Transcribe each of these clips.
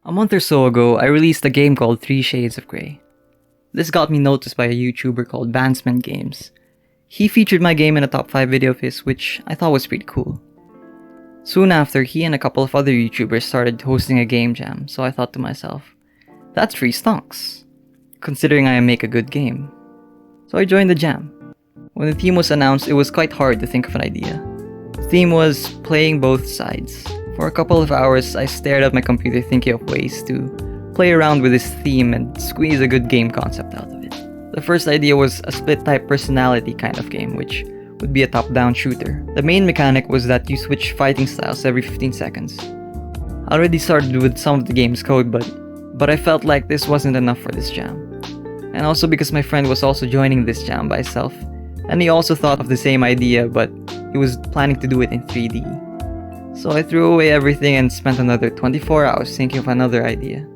A month or so ago, I released a game called 3 Shades of Grey. This got me noticed by a YouTuber called Bansman Games. He featured my game in a top 5 video of his, which I thought was pretty cool. Soon after, he and a couple of other YouTubers started hosting a game jam, so I thought to myself, that's free stonks, considering I make a good game. So I joined the jam. When the theme was announced, it was quite hard to think of an idea. The theme was playing both sides. For a couple of hours, I stared at my computer thinking of ways to play around with this theme and squeeze a good game concept out of it. The first idea was a split-type personality kind of game, which would be a top-down shooter. The main mechanic was that you switch fighting styles every 15 seconds. I already started with some of the game's code, but I felt like this wasn't enough for this jam. And also because my friend was also joining this jam by himself, and he also thought of the same idea, but he was planning to do it in 3D. So I threw away everything and spent another 24 hours thinking of another idea.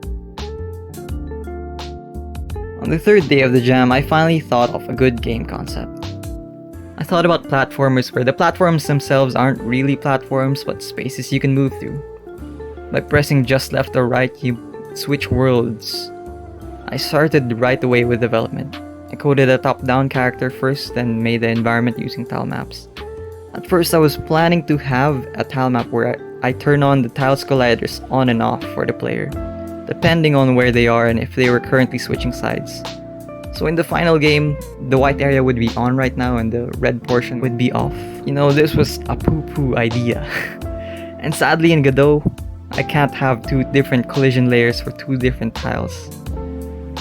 On the third day of the jam, I finally thought of a good game concept. I thought about platformers where the platforms themselves aren't really platforms but spaces you can move through. By pressing just left or right, you switch worlds. I started right away with development. I coded a top-down character first, then made the environment using tile maps. At first, I was planning to have a tile map where I turn on the tiles colliders on and off for the player, depending on where they are and if they were currently switching sides. So in the final game, the white area would be on right now and the red portion would be off. You know, this was a poo-poo idea. And sadly in Godot, I can't have two different collision layers for two different tiles.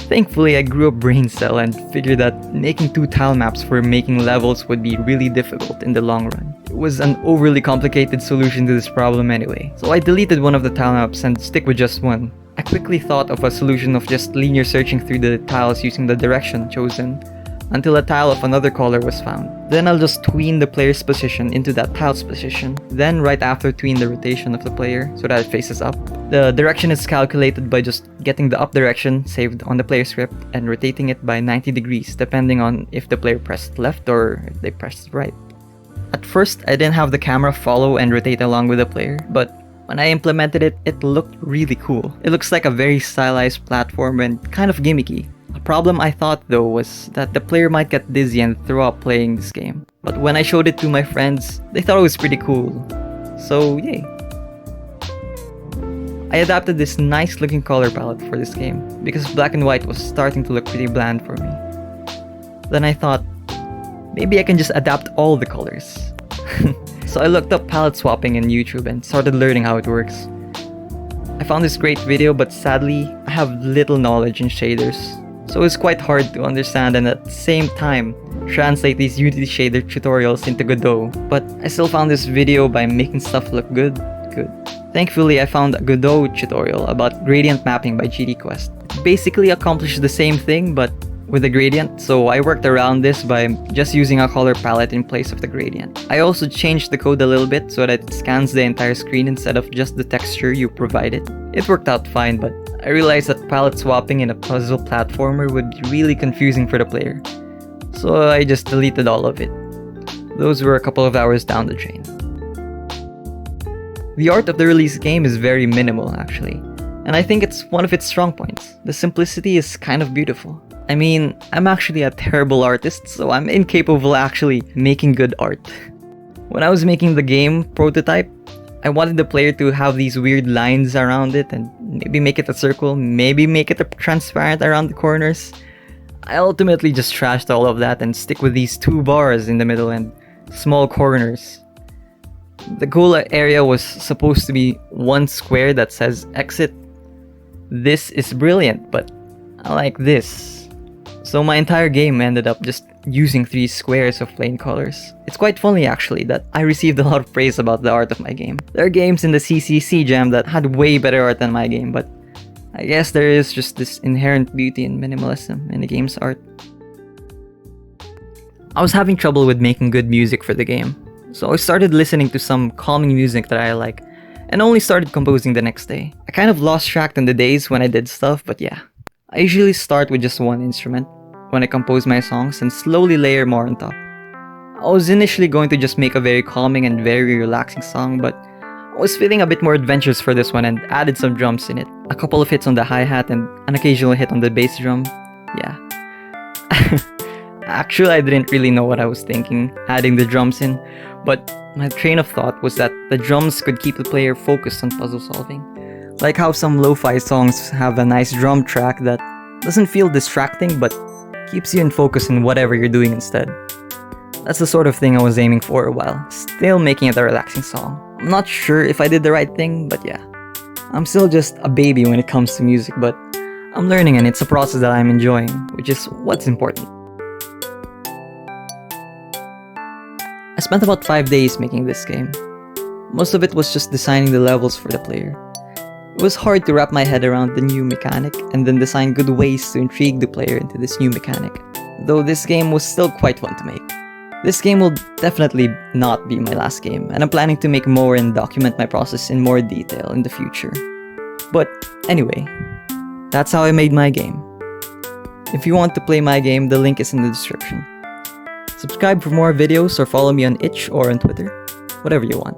Thankfully, I grew a brain cell and figured that making two tile maps for making levels would be really difficult in the long run. It was an overly complicated solution to this problem anyway, so I deleted one of the tile maps and stick with just one. I quickly thought of a solution of just linear searching through the tiles using the direction chosen until a tile of another color was found. Then I'll just tween the player's position into that tile's position. Then right after tween the rotation of the player so that it faces up. The direction is calculated by just getting the up direction saved on the player script and rotating it by 90 degrees depending on if the player pressed left or if they pressed right. At first, I didn't have the camera follow and rotate along with the player, but when I implemented it, it looked really cool. It looks like a very stylized platform and kind of gimmicky. A problem I thought though was that the player might get dizzy and throw up playing this game. But when I showed it to my friends, they thought it was pretty cool. So yay. I adapted this nice looking color palette for this game because black and white was starting to look pretty bland for me. Then I thought, maybe I can just adapt all the colors. So I looked up palette swapping in YouTube and started learning how it works. I found this great video, but sadly, I have little knowledge in shaders. So it's quite hard to understand and at the same time, translate these Unity shader tutorials into Godot. But I still found this video by making stuff look good. Thankfully, I found a Godot tutorial about gradient mapping by GDQuest. It basically accomplished the same thing, but with a gradient, so I worked around this by just using a color palette in place of the gradient. I also changed the code a little bit so that it scans the entire screen instead of just the texture you provided. It worked out fine, but I realized that palette swapping in a puzzle platformer would be really confusing for the player. So I just deleted all of it. Those were a couple of hours down the drain. The art of the release game is very minimal actually, and I think it's one of its strong points. The simplicity is kind of beautiful. I mean, I'm actually a terrible artist, so I'm incapable of actually making good art. When I was making the game prototype, I wanted the player to have these weird lines around it and maybe make it a circle, maybe make it transparent around the corners. I ultimately just trashed all of that and stick with these two bars in the middle and small corners. The goal area was supposed to be one square that says exit. This is brilliant, but I like this. So my entire game ended up just using 3 squares of plain colors. It's quite funny actually that I received a lot of praise about the art of my game. There are games in the CCC jam that had way better art than my game, but I guess there is just this inherent beauty in minimalism in the game's art. I was having trouble with making good music for the game, so I started listening to some calming music that I like, and only started composing the next day. I kind of lost track in the days when I did stuff, but yeah. I usually start with just one instrument when I compose my songs and slowly layer more on top. I was initially going to just make a very calming and very relaxing song, but I was feeling a bit more adventurous for this one and added some drums in it. A couple of hits on the hi-hat and an occasional hit on the bass drum. Yeah. Actually, I didn't really know what I was thinking, adding the drums in, but my train of thought was that the drums could keep the player focused on puzzle solving. Like how some lo-fi songs have a nice drum track that doesn't feel distracting but keeps you in focus in whatever you're doing instead. That's the sort of thing I was aiming for while still making it a relaxing song. I'm not sure if I did the right thing, but yeah. I'm still just a baby when it comes to music, but I'm learning and it's a process that I'm enjoying, which is what's important. I spent about 5 days making this game. Most of it was just designing the levels for the player. It was hard to wrap my head around the new mechanic and then design good ways to intrigue the player into this new mechanic, though this game was still quite fun to make. This game will definitely not be my last game, and I'm planning to make more and document my process in more detail in the future. But anyway, that's how I made my game. If you want to play my game, the link is in the description. Subscribe for more videos or follow me on Itch or on Twitter, whatever you want.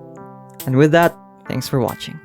And with that, thanks for watching.